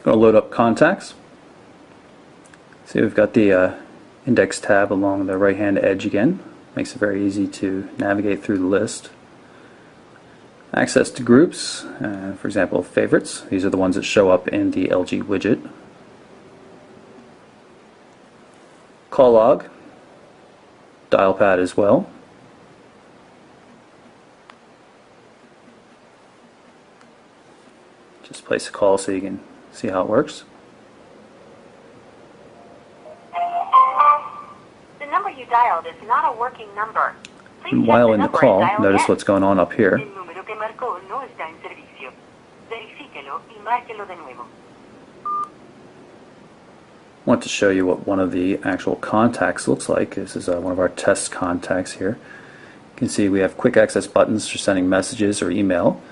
Going to load up contacts. See, we've got the index tab along the right hand edge again. Makes it very easy to navigate through the list. Access to groups, for example favorites. These are the ones that show up in the LG widget. Call log, dial pad as well. Just place a call so you can see how it works. The number you dialed is not a working number. And while in the call, notice what's going on up here. I want to show you what one of the actual contacts looks like. This is one of our test contacts here. You can see we have quick access buttons for sending messages or email.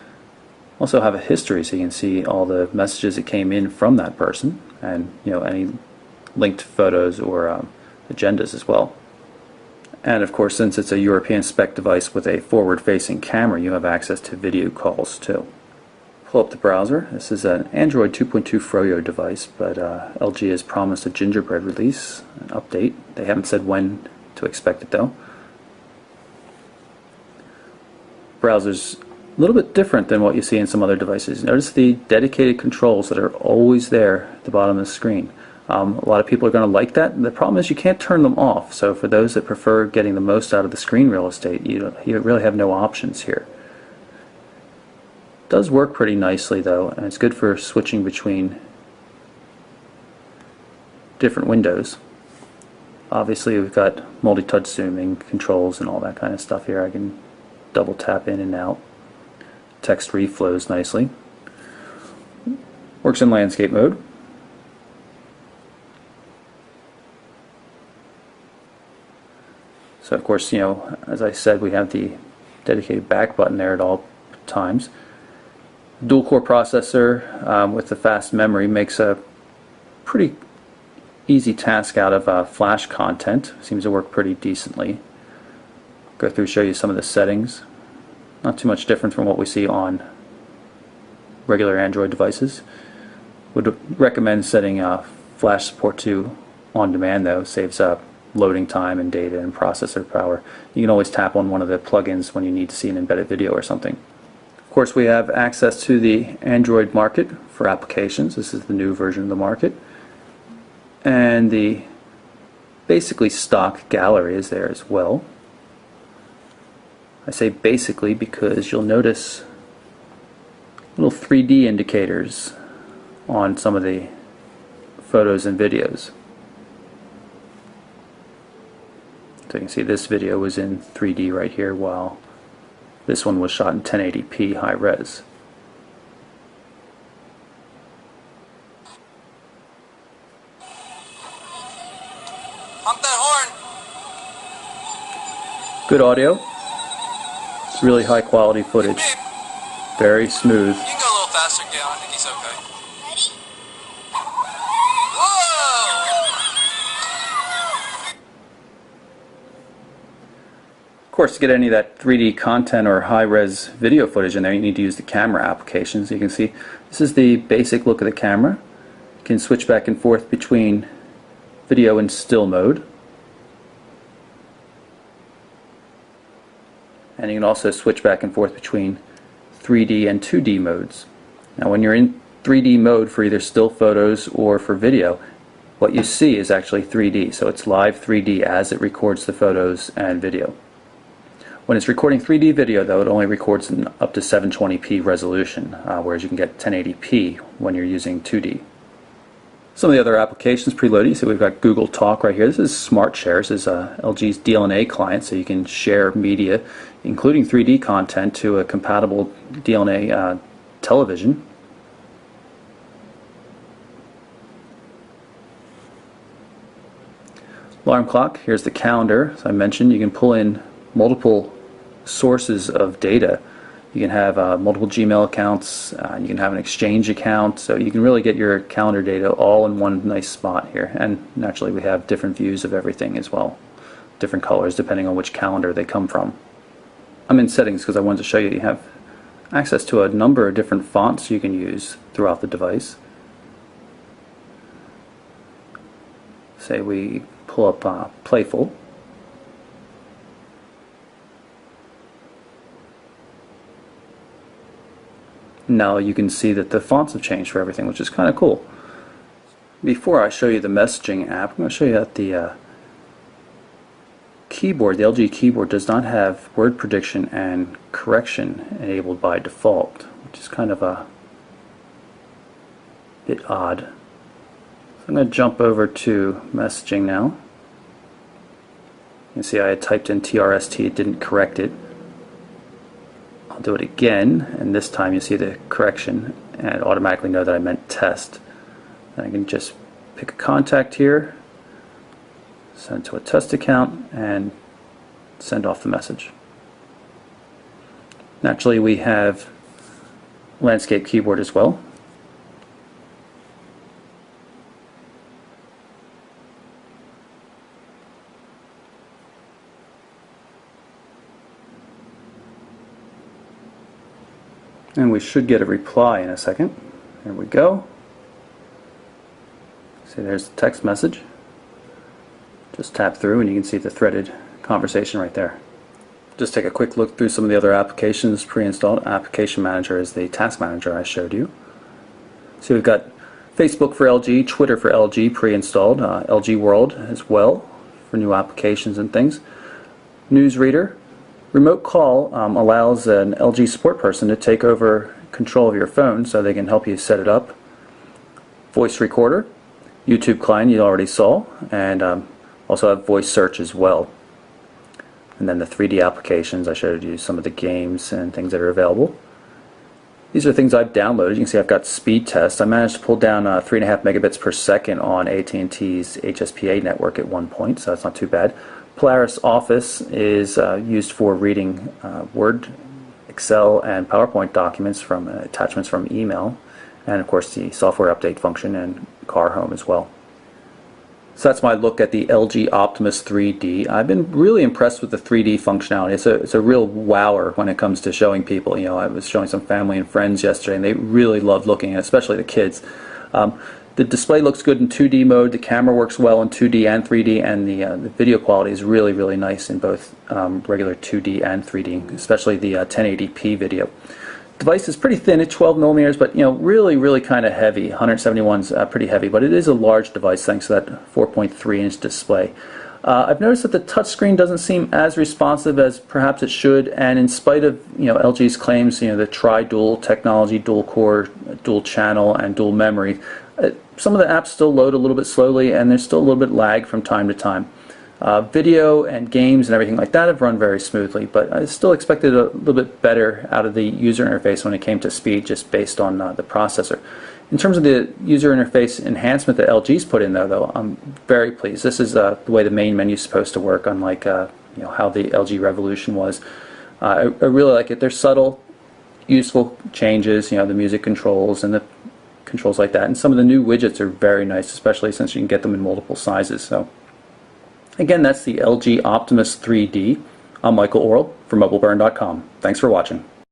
Also have a history so you can see all the messages that came in from that person, and any linked photos or agendas as well. And of course, since it's a European spec device with a forward-facing camera, you have access to video calls too. Pull up the browser. This is an Android 2.2 Froyo device, but LG has promised a Gingerbread release, an update. They haven't said when to expect it though. Browser's a little bit different than what you see in some other devices. Notice the dedicated controls that are always there at the bottom of the screen. A lot of people are going to like that. The problem is you can't turn them off, so for those that prefer getting the most out of the screen real estate, you really have no options here. It does work pretty nicely though, and it's good for switching between different windows. Obviously we've got multi-touch zooming controls and all that kind of stuff here. I can double tap in and out. Text reflows nicely. Works in landscape mode. So of course, as I said, we have the dedicated back button there at all times. Dual core processor with the fast memory makes a pretty easy task out of flash content. Seems to work pretty decently. Go through, show you some of the settings. Not too much different from what we see on regular Android devices. Would recommend setting flash support to on demand though. Saves up loading time and data and processor power. You can always tap on one of the plugins when you need to see an embedded video or something. Of course, we have access to the Android market for applications. This is the new version of the market. And the basically stock gallery is there as well. I say basically because you'll notice little 3D indicators on some of the photos and videos. So you can see this video was in 3D right here, while this one was shot in 1080p high res. Honk that horn. Good audio. Really high quality footage. Very smooth. You can go a little faster, Gail. I think he's okay. Ready? Whoa! Of course, to get any of that 3D content or high-res video footage in there, you need to use the camera application. So you can see this is the basic look of the camera. You can switch back and forth between video and still mode. And you can also switch back and forth between 3D and 2D modes. Now when you're in 3D mode for either still photos or for video, what you see is actually 3D. So it's live 3D as it records the photos and video. When it's recording 3D video though, it only records in up to 720p resolution, whereas you can get 1080p when you're using 2D. Some of the other applications preloaded, so we've got Google Talk right here. This is Smart Share. This is LG's DLNA client, so you can share media, including 3D content, to a compatible DLNA television. Alarm clock. Here's the calendar. As I mentioned, you can pull in multiple sources of data. You can have multiple Gmail accounts, you can have an Exchange account, so you can really get your calendar data all in one nice spot here. And naturally we have different views of everything as well, different colors depending on which calendar they come from. I'm in settings because I wanted to show you have access to a number of different fonts you can use throughout the device. say we pull up Playful. Now you can see that the fonts have changed for everything, which is kind of cool. Before I show you the messaging app, I'm going to show you that the keyboard, the LG keyboard, does not have word prediction and correction enabled by default, which is kind of a bit odd. So I'm going to jump over to messaging now. You can see I had typed in TRST, it didn't correct it. I'll do it again, and this time you see the correction and automatically know that I meant test. And I can just pick a contact here, send to a test account, and send off the message. Naturally, we have landscape keyboard as well. And we should get a reply in a second. There we go. See, there's the text message. Just tap through and you can see the threaded conversation right there. Just take a quick look through some of the other applications pre-installed. Application Manager is the task manager I showed you. So we've got Facebook for LG, Twitter for LG pre-installed, LG World as well for new applications and things. Newsreader. Remote Call allows an LG support person to take over control of your phone so they can help you set it up. Voice Recorder. YouTube client you already saw, and also have voice search as well. And then the 3D applications, I showed you some of the games and things that are available. These are things I've downloaded. You can see I've got speed test. I managed to pull down 3.5 megabits per second on AT&T's HSPA network at one point, so that's not too bad. Polaris Office is used for reading Word, Excel, and PowerPoint documents from attachments from email, and of course the software update function and Car Home as well. So that's my look at the LG Optimus 3D. I've been really impressed with the 3D functionality. It's a real wower when it comes to showing people. You know, I was showing some family and friends yesterday, and they really loved looking at it, especially the kids. The display looks good in 2D mode. The camera works well in 2D and 3D, and the video quality is really, really nice in both regular 2D and 3D, especially the 1080p video. Device is pretty thin at 12 millimeters, but you know, really kind of heavy. 171's pretty heavy, but it is a large device thanks to that 4.3-inch display. I've noticed that the touchscreen doesn't seem as responsive as perhaps it should, and in spite of LG's claims, the tri-dual technology, dual core, dual channel, and dual memory, some of the apps still load a little bit slowly, and there's still a little bit lag from time to time. Video and games and everything like that have run very smoothly, but I still expected a little bit better out of the user interface when it came to speed, just based on the processor. In terms of the user interface enhancement that LG's put in, though, I'm very pleased. This is the way the main menu is supposed to work, unlike how the LG Revolution was. I really like it. They're subtle, useful changes. The music controls and the controls like that, and some of the new widgets are very nice, especially since you can get them in multiple sizes. So again, that's the LG Optimus 3D. I'm Michael Orrell for MobileBurn.com. Thanks for watching.